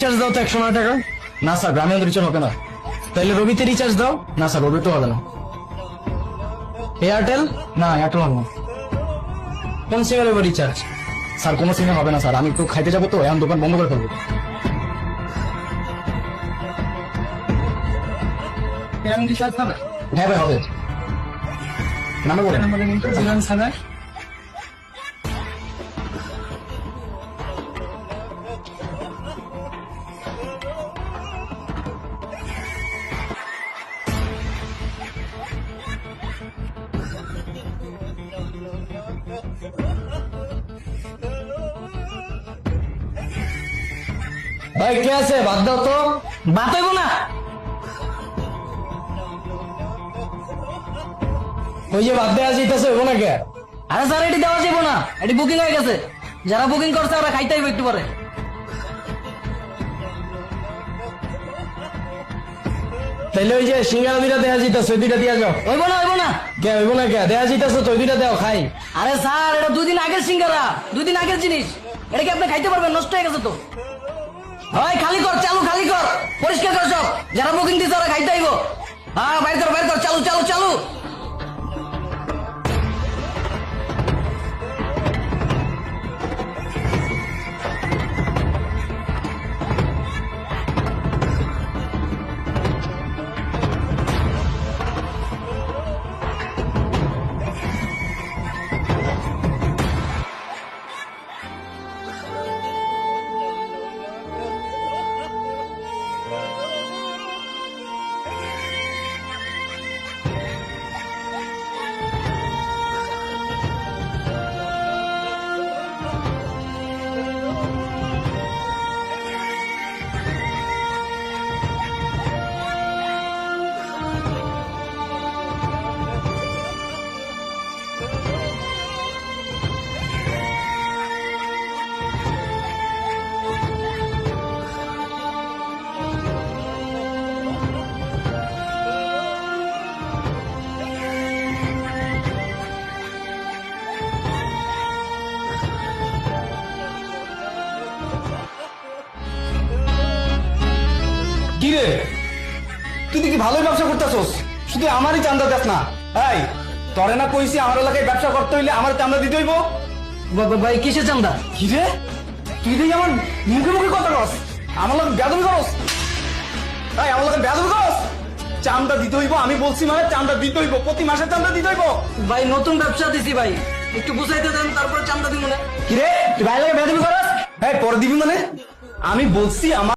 Recharge দাও তো 109 টাকা। না স্যার, গ্রামীণ রিচার্জ হবে না। তাহলে রবিতে রিচার্জ দাও। না স্যার, রবিতে হবে না। এয়ারটেল? না, এয়ারটেল হবে না। কোন সিমের হবে রিচার্জ? স্যার, কোনো সিমে হবে না স্যার, আমি একটু খাইতে যাবো তো, এখন দোকান বন্ধ করে ফেলবো। রিচার্জ হবে? হ্যাঁ ভাই, হবে। নাম্বার বলেন। 07 ভাই কে আছে? বাদ দাও তো। বাদ হইব না। ওই যে বাদ দেওয়া যেতেছে, হইব না কে? আরে স্যার, এটি দেওয়া যাবো না, এটি বুকিং হয়ে গেছে। যারা বুকিং করছে ওরা খাইতে হইব একটু পরে। তাইলে ওই যে সিঙ্গারা দুইটা দেওয়া যেতেছে, ওই দুইটা দিয়া যাও। হইব না, হইব না। কে হইব না কে? দেওয়া যেতেছে তো, ওই দুইটা দেও, খাই। আরে স্যার, এটা 2 দিন আগের সিঙ্গারা, 2 দিন আগের জিনিস, এটা কি আপনি খাইতে পারবেন? নষ্ট হয়ে গেছে তো। হয় খালি কর, চালু খালি কর, পরিষ্কার কর সব। যারা বুকিং দিচ্ছে ওরা খাইতে আইব। হ্যাঁ, বাইর কর, বাইর কর, চালু চালু চালু। কিরে, তুই কি ভালোই ব্যবসা করতেছস? শুধু আমারই চান্দা দেখ না। এই তরে না কইছি আমার এলাকায় ব্যবসা করতে হইলে আমার চান্দা দিতে হইব। ভাই কিসের চান্দা? কিরে, তুই দেখি আমার মুখে মুখে কথা কস, আমার লোক বেদবি করস। এই আমার লোক বেদবি করস। চান্দা দিতে হইব, আমি বলছি মানে চান্দা দিতে হইব, প্রতি মাসে চান্দা দিতে হইব। ভাই নতুন ব্যবসা দিছি ভাই, একটু বুঝাইতে দেন, তারপরে চান্দা দিব না। কিরে, তুই ভাই লাগে বেদবি করস? এই পরে দিবি মানে? আমি বলছি আমার